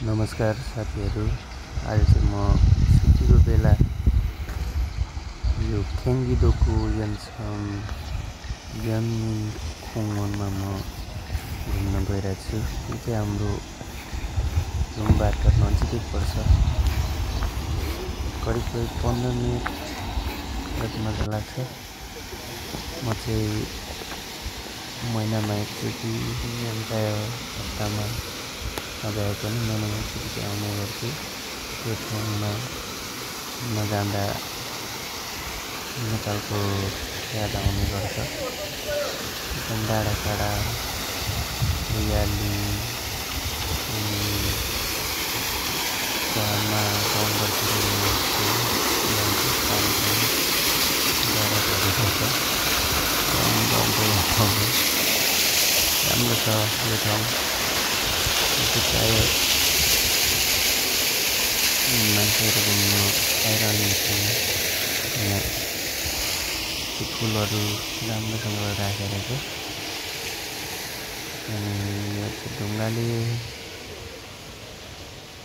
नमस्कार साथीहरू। आज चाहिँ म छुट्टीको बेला यो खेङ्गिदोको यानमिन खोङमा म घुम्न गइरहेको छु। यो चाहिँ हाम्रो रुमबाट नजिकै पर्छ। करिब 15 मिनट जति मात्र लाग्छ। म चाहिँ महिनामा एकचोटि हप्तामा नभए पनि महिनामा एकचोटि आउने गर्छु। त्यो ठाउँमा नजाँदा नेपालको याद आउने गर्छ। एकदम डाँडा काँडा हरियाली अनि सहरमा गाउँघरतिर राम्रो छ यो ठाउँ। प्रायः मान्छेहरू घुम्न आइरहने ठाउँ। यहाँ फुलहरू राम्रोसँग राखेर छ अनि यो चाहिँ ढुङ्गाले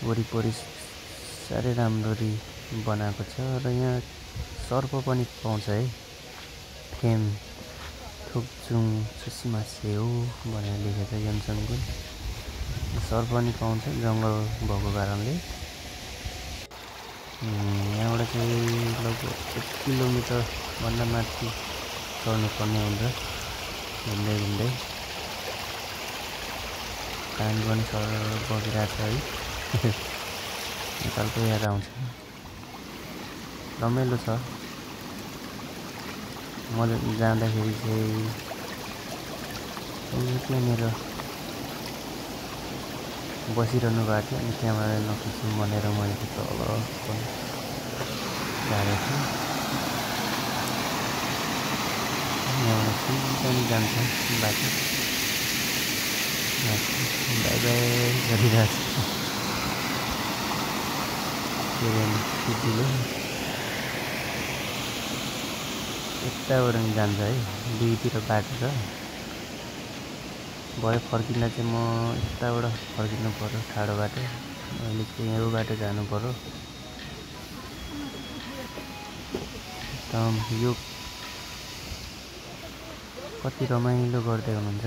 वरिपरि साह्रै राम्ररी बनाएको छ। र यहाँ सर्प पनि पाउँछ है। फेम थुक्चुङ सुसिमासेउ भनेर लेखेको छ यमसङको। सर्प पनि पाउँछ जङ्गल भएको कारणले। यहाँबाट चाहिँ लगभग 1 किलोमिटरभन्दा माथि चढ्नु पर्ने हुन्छ घुम्दै घुम्दै। पानी पनि सर बगिरहेको छ है। नेपालको याद आउँछ। रमाइलो छ। म जाँदाखेरि चाहिँ त्यहाँनिर बसिरहनु भएको थियो अनि क्यामेरा नखिचौँ भनेर मैले तल पनि झारेको थिएँ। यहाँबाट सिधा जान्छ बाटो। बाई बाई गरिरहेको छ सिद्धिलो। यताबाट नि जान्छ है। दुईतिर बाटो छ। भयो फर्किँदा चाहिँ म यताबाट फर्किनु पर्यो ठाडो बाटो। अहिले चाहिँ यो बाटो जानु पर्यो। एकदम यो कति रमाइलो गर्दै हुनुहुन्छ।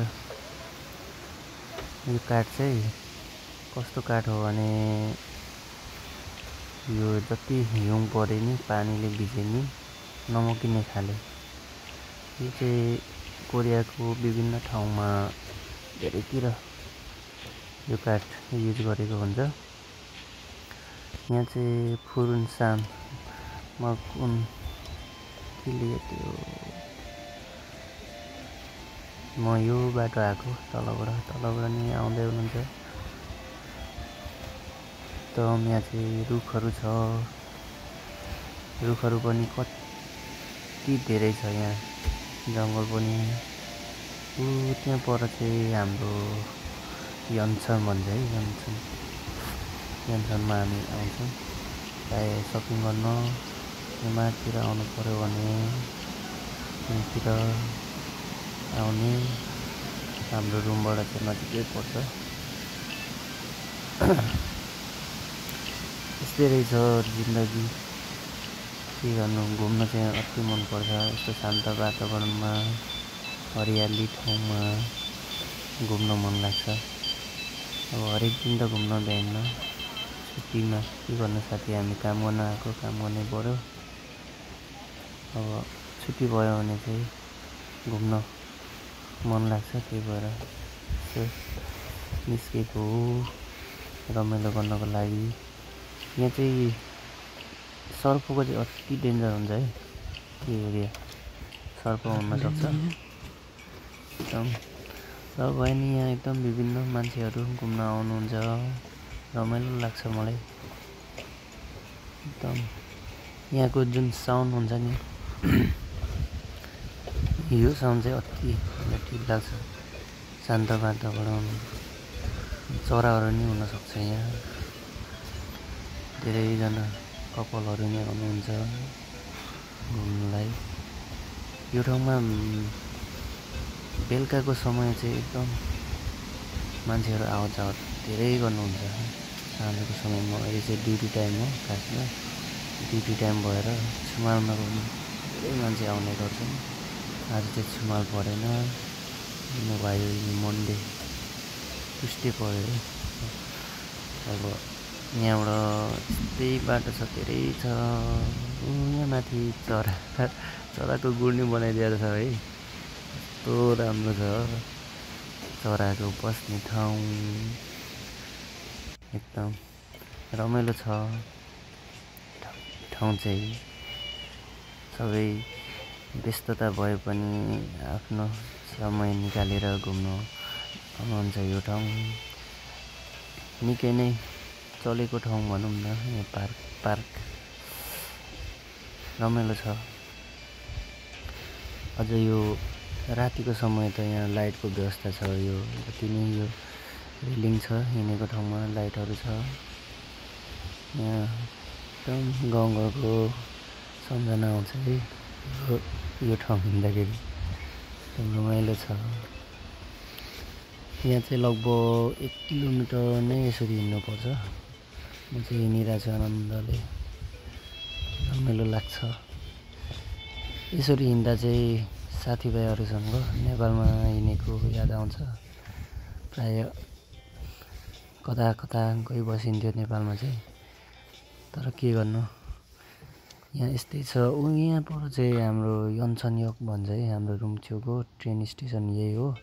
यो काठ चाहिँ कस्तो काठ हो भने यो जति हिउँ परे नि पानीले भिजे नि नमकिने खाले। यो चाहिँ कोरियाको विभिन्न ठाउँमा धेरैतिर यो काठ युज गरेको हुन्छ। यहाँ चाहिँ फुरुन्सान मकुन किले त्यो म यो बाटो आएको तलबाट नि आउँदै हुनुहुन्छ। एकदम यहाँ चाहिँ रुखहरू छ। रुखहरू पनि कति धेरै छ यहाँ। जङ्गल पनि त्यहाँ पर चाहिँ हाम्रो यन्सन भन्छ है। यन्सनमा हामी आउँछौँ प्रायः सपिङ गर्न। माथितिर आउनु पर्यो भने यहाँतिर आउने हाम्रो रुमबाट चाहिँ नजिकै पर्छ। यस्तै रहेछ जिन्दगी। के गर्नु, घुम्न चाहिँ अति मनपर्छ। यस्तो शान्त वातावरणमा हरियाली ठाउँमा घुम्न मन लाग्छ। अब हरेक दिन त घुम्न भ्याइन्न। छुट्टीमा के गर्नु साथी, हामी काम गर्न आएको, काम गर्नै पर्यो। अब छुट्टी भयो भने चाहिँ घुम्न मन लाग्छ। त्यही भएर यसो निस्केको हो रमाइलो गर्नको लागि। यहाँ चाहिँ सर्पको चाहिँ अति डेन्जर हुन्छ है। के एरिया सर्प हुनसक्छ एकदम। र भयो नि यहाँ एकदम विभिन्न मान्छेहरू घुम्न आउनुहुन्छ। रमाइलो लाग्छ मलाई एकदम। यहाँको जुन साउन्ड हुन्छ नि यो साउन्ड चाहिँ अति ठिक लाग्छ। शान्त वातावरण, चराहरू नि हुनसक्छ यहाँ। धेरैजना कपालहरू नै आउनुहुन्छ घुम्नलाई। यो ठाउँमा बेलुकाको समय चाहिँ एकदम मान्छेहरू आवत जावत धेरै गर्नुहुन्छ। साँझको समयमा अहिले चाहिँ ड्युटी टाइम हो खासमा। ड्युटी टाइम भएर सुमालमा पनि धेरै मान्छे आउने गर्छन्। आज चाहिँ सुमाल परेन, भयो मन्डे ट्युसडे पऱ्यो। अब यहाँबाट यस्तै बाटो छ, धेरै छ। यहाँ माथि चराको गुड्ने बनाइदिएको छ है, कस्तो राम्रो छ चराको बस्ने ठाउँ, एकदम रमाइलो छ ठाउँ चाहिँ। सबै व्यस्तता भए पनि आफ्नो समय निकालेर घुम्नु आउनुहुन्छ। यो ठाउँ निकै नै चलेको ठाउँ भनौँ न। यो पार्क रमाइलो छ। अझ यो रातिको समय त यहाँ लाइटको व्यवस्था छ। यो जति नै यो रेलिङ छ हिँडेको ठाउँमा लाइटहरू छ। यहाँ एकदम गाउँघरको सम्झना आउँछ है यो ठाउँ हिँड्दाखेरि, एकदम रमाइलो छ। यहाँ चाहिँ लगभग 1 किलोमिटर नै यसरी हिँड्नुपर्छ। म चाहिँ हिँडिरहेको छु आनन्दले, रमाइलो लाग्छ। यसरी हिँड्दा चाहिँ साथीभाइहरूसँग नेपालमा हिँडेको याद आउँछ। प्राय कता कता गइबसिन्थ्यो नेपालमा चाहिँ, तर के गर्नु यहाँ यस्तै छ। यहाँ पर चाहिँ हाम्रो यन्सन योग भन्छ है, हाम्रो रुम छेउको ट्रेन स्टेसन यही हो।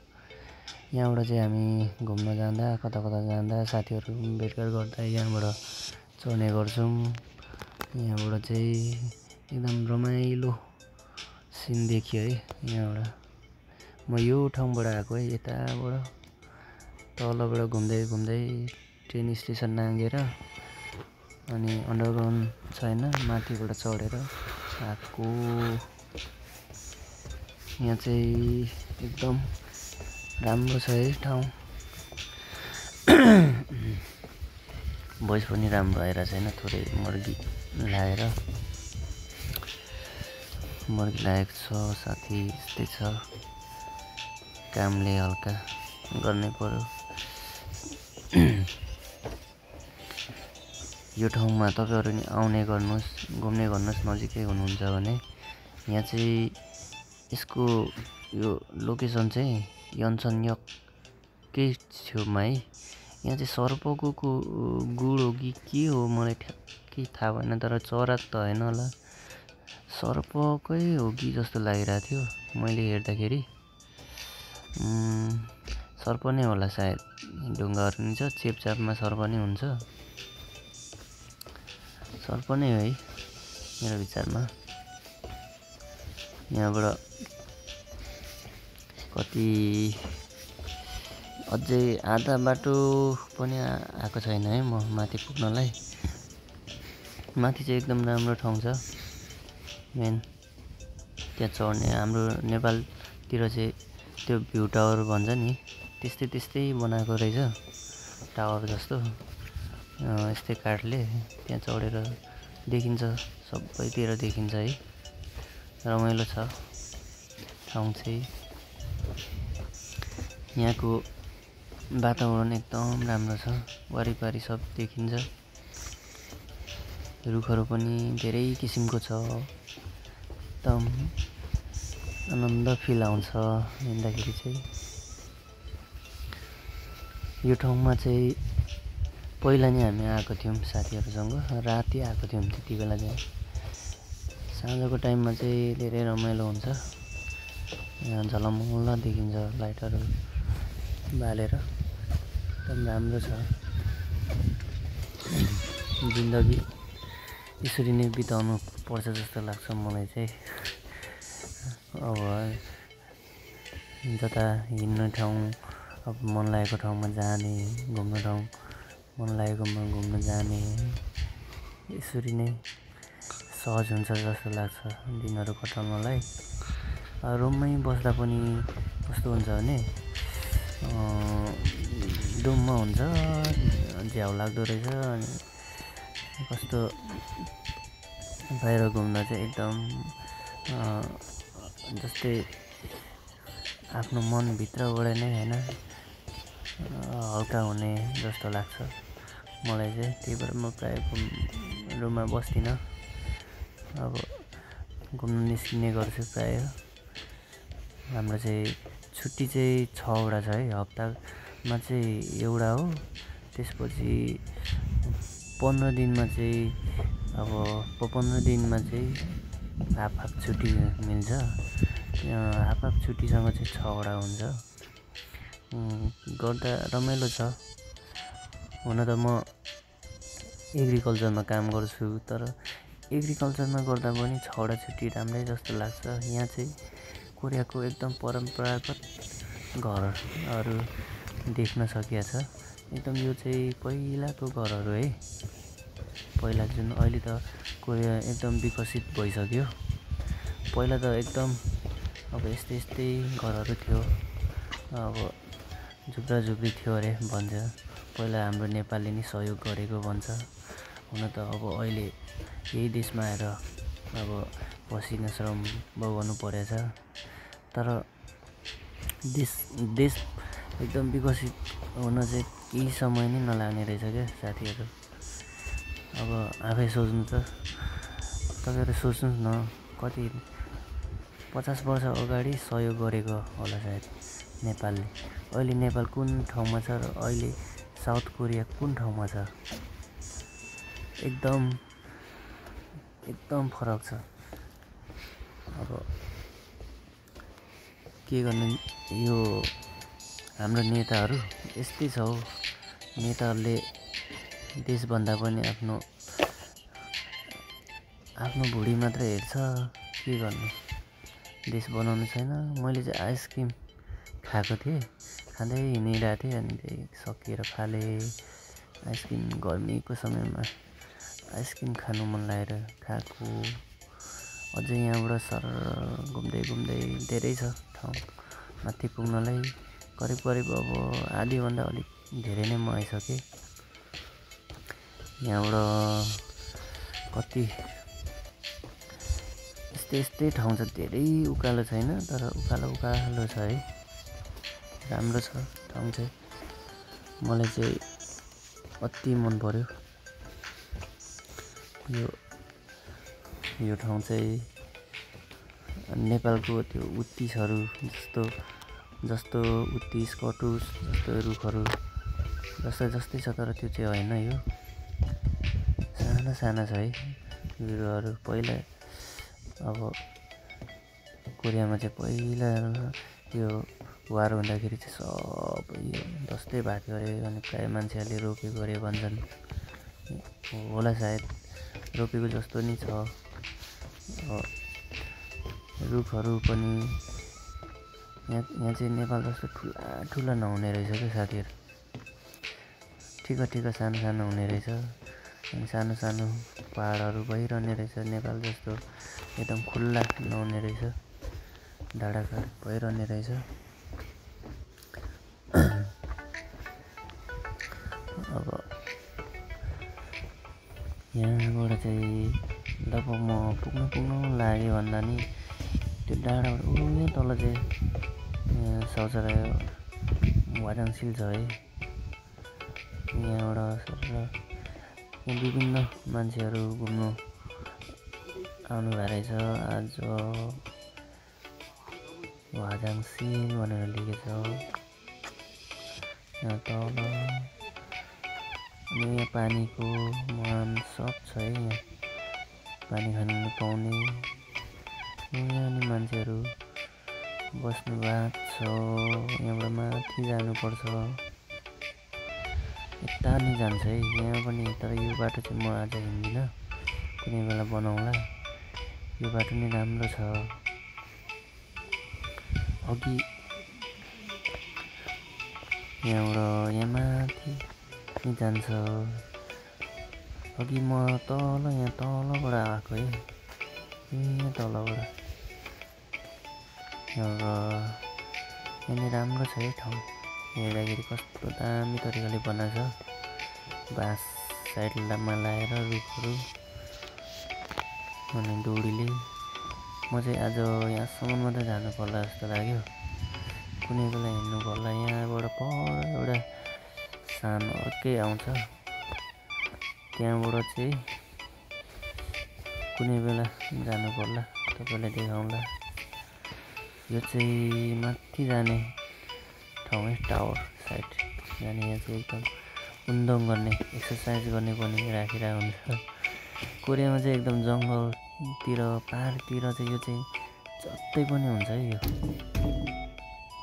यहाँबाट चाहिँ हामी घुम्न जाँदा कता कता जाँदा साथीहरू भेटघाट गर्दा यहाँबाट चढ्ने गर्छौँ। यहाँबाट चाहिँ एकदम रमाइलो सिन देखियो है यहाँबाट। म यो ठाउँबाट आएको है, यताबाट तलबाट घुम्दै घुम्दै ट्रेन स्टेसन नागेर अनि अन्डरग्राउन्ड छैन माथिबाट चढेर आएको। यहाँ चाहिँ एकदम राम्रो छ है ठाउँ। भोइस पनि राम्रो आइरहेको छैन, थोरै मर्गी लागेको छ साथी। यस्तै छ, कामले हल्का गर्नै पर्यो। यो ठाउँमा तपाईँहरू नि आउने गर्नुहोस्, घुम्ने गर्नुहोस्। नजिकै हुनुहुन्छ भने यहाँ चाहिँ यसको यो लोकेसन चाहिँ यन्सन यगकै छेउमा है। यहाँ चाहिँ सर्पको गुड हो कि के हो मलाई ठ्याक्कै थाहा भएन, तर चरा त होइन होला, सर्पकै हो कि जस्तो लागिरहेको थियो मैले हेर्दाखेरि। सर्प नै होला सायद, ढुङ्गाहरू नि छ, चेपचापमा सर्प नै हुन्छ। सर्प नै हो है मेरो विचारमा। यहाँबाट कति अझै आधा बाटो पनि आएको छैन है म माथि पुग्नलाई। माथि चाहिँ एकदम राम्रो ठाउँ छ। मेन त्यहाँ चढ्ने, हाम्रो नेपालतिर चाहिँ त्यो भ्यू टावर भन्छ नि, त्यस्तै बनाएको रहेछ टावर जस्तो। यस्तै काठले त्यहाँ चढेर देखिन्छ, सबैतिर देखिन्छ है। रमाइलो छ ठाउँ चाहिँ। यहाँको वातावरण एकदम राम्रो छ, वरिपरि सब देखिन्छ। रुखहरू पनि धेरै किसिमको छ, एकदम आनन्द फिल आउँछ हिँड्दाखेरि चाहिँ। यो ठाउँमा चाहिँ पहिला नै हामी आएको थियौँ साथीहरूसँग, राति आएको थियौँ। त्यति बेला चाहिँ साँझको टाइममा चाहिँ धेरै रमाइलो हुन्छ। यहाँ झलमल्ल देखिन्छ लाइटहरू बालेर, एकदम राम्रो छ। जिन्दगी यसरी नै बिताउनु पर्छ जस्तो लाग्छ मलाई चाहिँ। अब जता हिँड्ने ठाउँ, अब मन लागेको ठाउँमा जाने, घुम्ने ठाउँ मन लागेकोमा घुम्न जाने, यसरी नै सहज हुन्छ जस्तो लाग्छ दिनहरू कटाउनलाई। रुममै बस्दा पनि कस्तो हुन्छ भने डुममा हुन्छ, झ्याउ लाग्दो रहेछ। अनि कस्तो बाहिर घुम्दा चाहिँ एकदम जस्तै आफ्नो मनभित्रबाट नै होइन हल्का हुने जस्तो लाग्छ। मलाई चाहिँ, त्यही भएर म प्रायः रुममा बस्दिनँ। अब घुम्न निस्किने गर्छु प्रायः। हाम्रो चाहिँ छुट्टी चाहिँ 6वटा छ है, हप्तामा चाहिँ एउटा हो। त्यसपछि 15 दिनमा चाहिँ अब 15 दिनमा चाहिँ हाफ छुट्टी मिल्छ। हाफ छुट्टीसँग चाहिँ 6वटा हुन्छ। गर्दा रमाइलो छ। हुन त म एग्रिकल्चरमा काम गर्छु, तर एग्रिकल्चरमा गर्दा पनि 6वटा छुट्टी राम्रै जस्तो लाग्छ। यहाँ चाहिँ कोरियाको एकदम परम्परागत घरहरू देख्न सकिएको छ। एकदम यो चाहिँ पहिलाको घरहरू है। पहिला जुन, अहिले त कोरिया एकदम विकसित भइसक्यो। पहिला त एकदम अब यस्तै घरहरू थियो। अब झुप्रा झुप्री थियो अरे भन्छ। पहिला हाम्रो नेपालले नि सहयोग गरेको भन्छ। हुन त अब अहिले यही देशमा आएर अब पसिना श्रम भोग्नु परेछ। तर देश एकदम विकसित हुन चाहिँ केही समय नै नलाग्ने रहेछ क्या साथीहरू। अब आफै सोच्नु त, तपाईँहरू सोच्नुहोस् न, कति 50 वर्ष अगाडि सहयोग गरेको होला सायद नेपालले। अहिले नेपाल कुन ठाउँमा छ र अहिले साउथ कोरिया कुन ठाउँमा छ? एकदम फरक छ। अब के गर्नु, यो हाम्रो नेताहरू यस्तै छ हौ। नेताहरूले देशभन्दा पनि आफ्नो भुँडी मात्रै हेर्छ। के गर्नु, देश बनाउनु छैन। मैले चाहिँ आइसक्रिम खाएको थिएँ, खाँदै हिँडिरहेको थिएँ, अनि त्यही सकिएर फालेँ। आइसक्रिम गर्मीको समयमा आइसक्रिम खानु मन लागेर खाएको। अझै यहाँबाट सर घुम्दै धेरै छ ठाउँ माथि पुग्नलाई। करिब अब आधीभन्दा अलिक धेरै नै म आइसकेँ। यहाँबाट कति यस्तै ठाउँ छ, धेरै उकालो छैन, तर उकालो छ है। राम्रो छ ठाउँ चाहिँ। मलाई चाहिँ अति मन पर्यो यो ठाउँ चाहिँ। नेपालको त्यो उत्तिसहरू जस्तो उत्तिस कटुस जस्तो रुखहरू जस्तै छ, तर त्यो चाहिँ होइन। यो साना छ है बिरुवाहरू। पहिला अब कोरियामा चाहिँ पहिला यो वार हुँदाखेरि चाहिँ सबै यो जस्तै भएको थियो अरे। अनि प्रायः मान्छेहरूले रोपेको अरे भन्छन्, होला सायद रोपेको जस्तो नि छ। रुखहरू पनि यहाँ चाहिँ नेपाल जस्तो ठुला नहुने रहेछ क्या साथीहरू। ठिक सानो हुने रहेछ। अनि सानो पहाडहरू भइरहने रहेछ। नेपाल जस्तो एकदम खुल्ला नहुने रहेछ, डाँडाकाँड भइरहने रहेछ। अब यहाँबाट चाहिँ लगभग म पुग्नु लाग्यो भन्दा नि त्यो डाँडाबाट यहाँ तल चाहिँ शौचालय वाजाङसिल छ है। यहाँबाट सर यहाँ विभिन्न मान्छेहरू घुम्नु आउनु भएको रहेछ। आज वाजाङसिल भनेर लेखेको छ यहाँ तल। अनि यहाँ पानीको मुहान सब छ है। यहाँ पानी खानु पाउने। यहाँ नि मान्छेहरू बस्नु भएको छ। यहाँबाट माथि जानुपर्छ, यता नि जान्छ है यहाँ पनि। तर यो बाटो चाहिँ म आज हिँड्दिनँ, कुनै बेला बनाउँला। यो बाटो नि राम्रो छ। अघि यहाँबाट यहाँ माथि नि जान्छ। अघि म यहाँ तलबाट आएको है, यहाँ तलबाट। यहाँनिर राम्रो छ है ठाउँ। हेर्दाखेरि कस्तो दामी तरिकाले बनाएको छ। बाँस साइडमा लाएर रुखहरू अनि डोरीले। म चाहिँ आज यहाँसम्म मात्रै जानु पर्ला जस्तो लाग्यो। कुनै बेला हिँड्नु पर्ला। यहाँबाट पर एउटा सानो अर्कै आउँछ, त्यहाँबाट चाहिँ कुनै बेला जानु पर्ला, तपाईँलाई देखाउँला। यो चाहिँ माथि जाने ठाउँ है, टावर साइड जाने। यहाँ चाहिँ एकदम उन्दोङ गर्ने, एक्सर्साइज गर्ने पनि राखिरहेको हुन्छ। कोरियामा चाहिँ एकदम जङ्गलतिर पाहाडतिर चाहिँ यो चाहिँ जस्तै पनि हुन्छ है। यो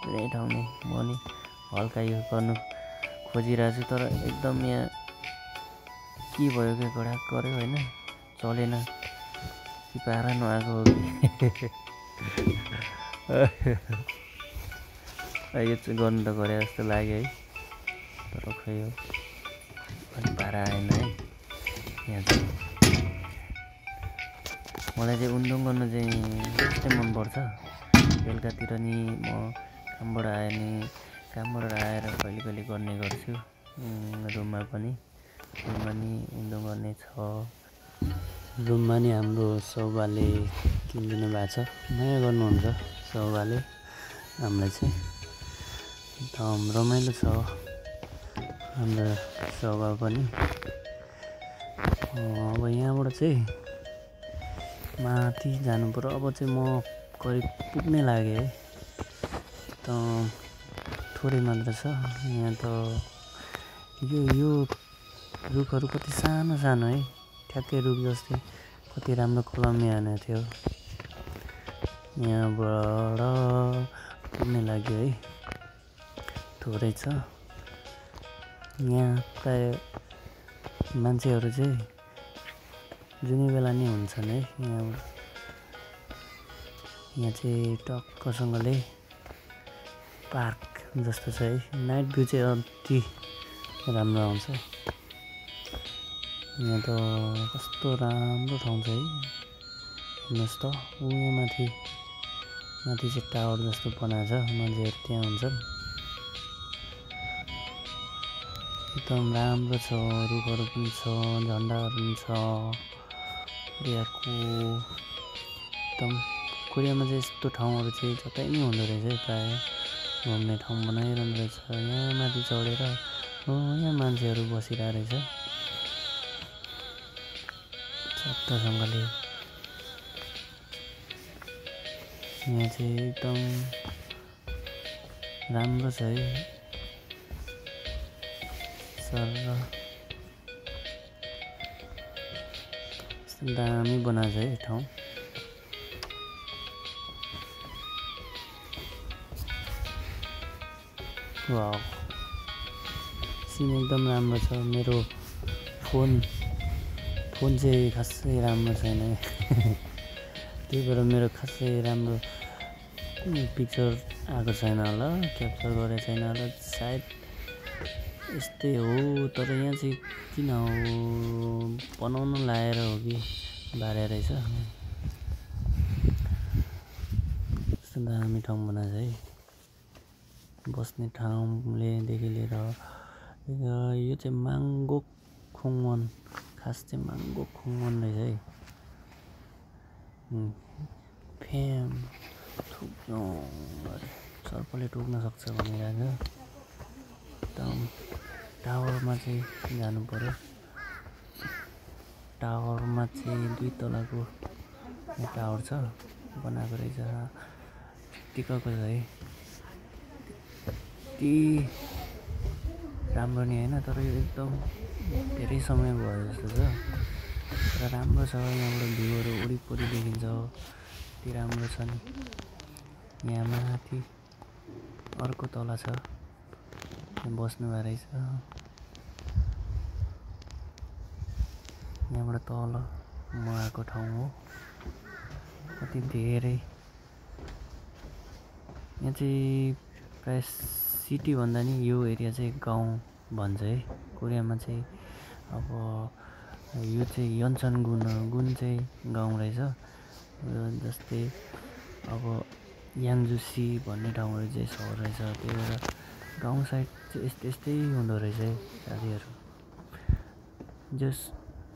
धेरै ठाउँ नै म नि हल्का यो गर्नु खोजिरहेको छु, तर एकदम यहाँ के भयो कि गडाक गऱ्यो होइन, चलेन कि पारा नआएको हो कि यो चाहिँ गर्नु त गरे जस्तो लाग्यो है, तर खै हो अलिक पारा आएन है। यहाँ चाहिँ मलाई चाहिँ उन्दोङ गर्नु चाहिँ त्यस्तै मनपर्छ। बेलुकातिर नि म कामबाट आएर कहिले कहिले गर्ने गर्छु। रुममा नि उन्दोङ गर्ने छ। रुममा नि हाम्रो सौबाले किनिदिनु भएको छ, माया गर्नुहुन्छ सौबाले हामीलाई चाहिँ। एकदम रमाइलो छ हाम्रो सौबा पनि। अब यहाँबाट चाहिँ माथि जानु पर्यो। अब चाहिँ म करिब पुग्ने लागेँ है, त थोरै मात्र छ यहाँ। त यो रुखहरू कति सानो सानो है, ठ्याक्कै रुख जस्तै, कति राम्रो कलमी हानेको थियो। यहाँबाट पुग्ने लाग्यो है, थोरै छ। यहाँ प्राय मान्छेहरू चाहिँ जुनै बेला नै हुन्छन् है। यहाँ चाहिँ टक्कसँगले पार्क जस्तो छ है। नाइट भ्यू चाहिँ अति राम्रो आउँछ। यहाँ त कस्तो राम्रो ठाउँ छ है, हेर्नुहोस् त। यहाँ माथि चाहिँ टावर जस्तो बनाएको छ, मान्छेहरू त्यहाँ हुन्छन्। एकदम राम्रो छ, रुखहरू पनि छ, झन्डाहरू पनि छ कोरियाको। एकदम कोरियामा चाहिँ यस्तो ठाउँहरू चाहिँ जतै नै हुँदो रहेछ है, प्रायः घुम्ने ठाउँ बनाइरहनु रहेछ। यहाँ माथि चढेर यहाँ मान्छेहरू बसिरहेको रहेछ चट्टसँगले। यहाँ चाहिँ एकदम राम्रो छ है, दामी बनाएको छ है ठाउँ। वाउ, सिन एकदम राम्रो छ। मेरो फोन चाहिँ खासै राम्रो छैन है त्यही भएर मेरो खासै राम्रो पिक्चर आएको छैन होला, क्याप्चर गरेको छैन होला सायद, यस्तै हो। तर यहाँ चाहिँ किन हो, बनाउन लाएर हो कि बारे रहेछ। यस्तो दामी ठाउँ बनाएको छ है, बस्ने ठाउँलेदेखि लिएर। यो चाहिँ माङ्गोक खुङवन, खास चाहिँ माङ्गोक खुङवन रहेछ है। फेम ठुक्यो सर्पले टोक्न सक्छ भनिरहेको। एकदम टावरमा चाहिँ जानु पर्यो। टावरमा चाहिँ 2 तलाको टावर छ, बनाएको रहेछ, टिकाको छ है। त्यति राम्रो नि होइन, तर यो एकदम धेरै समय भयो जस्तो छ, तर राम्रो छ। यहाँबाट भ्यूहरू वरिपरि देखिन्छ, यति राम्रो छ नि। यहाँ माथि अर्को तला छ, बस्नु भएको रहेछ। यहाँबाट तल म आएको ठाउँ हो, कति धेरै। यहाँ चाहिँ प्राय सिटी भन्दा नि यो एरिया चाहिँ गाउँ भन्छ है कोरियामा चाहिँ। अब यो चाहिँ यन्सन गुन चाहिँ गाउँ रहेछ। जस्तै अब याङजुसी भन्ने ठाउँहरू चाहिँ सहर रहेछ, त्यही भएर गाउँ साइड चाहिँ यस्तै हुँदो रहेछ है साथीहरू।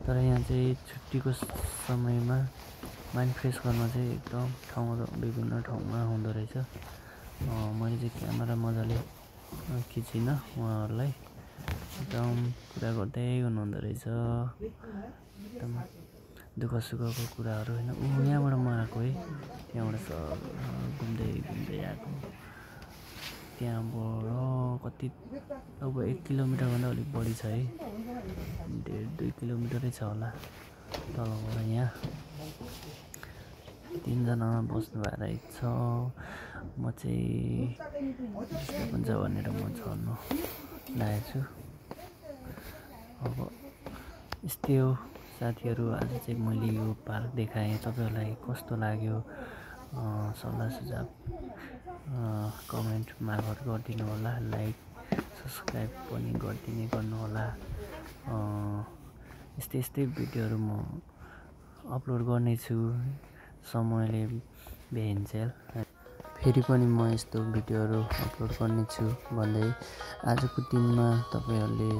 तर यहाँ चाहिँ छुट्टीको समयमा माइन्ड फ्रेस गर्न चाहिँ एकदम ठाउँहरू विभिन्न ठाउँमा हुँदो रहेछ। मैले चाहिँ क्यामेरा मजाले खिचिनँ उहाँहरूलाई, एकदम कुरा गर्दै हुनुहुँदो रहेछ एकदम दुःख सुखको कुराहरू होइन। यहाँबाट म आएको है, त्यहाँबाट सब घुम्दै घुम्दै आएको। त्यहाँबाट कति लगभग 1 किलोमिटरभन्दा अलिक बढी छ है, 1.5-2 किलोमिटरै छ होला तलबाट। यहाँ 3 जना बस्नु भएको रहेछ। म चाहिँ डिस्टर्ब हुन्छ भनेर म चढ्नु लागेको छु। अब यस्तै हो साथीहरू, आज चाहिँ मैले यो पार्क देखाएँ। तपाईँहरूलाई कस्तो लाग्यो सल्लाह सुझाव कमेन्ट मार्फत गरिदिनु होला। लाइक सब्सक्राइब पनि गरिदिने गर्नुहोला। यस्तै भिडियोहरू म अपलोड गर्नेछु समयले भ्याइन्जेल। फेरि पनि म यस्तो भिडियोहरू अपलोड गर्नेछु भन्दै आजको दिनमा तपाईँहरूले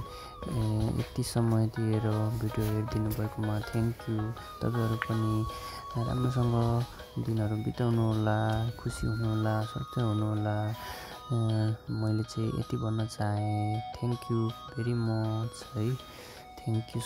यति समय दिएर भिडियो हेरिदिनु भएकोमा थ्याङ्क यू। तपाईँहरू पनि राम्रोसँग दिनहरू बिताउनु होला, खुसी हुनुहोला, सधैँ हुनुहोला। मैले चाहिँ यति भन्न चाहेँ। थ्याङ्क यू भेरी मच है, थ्याङ्क यू।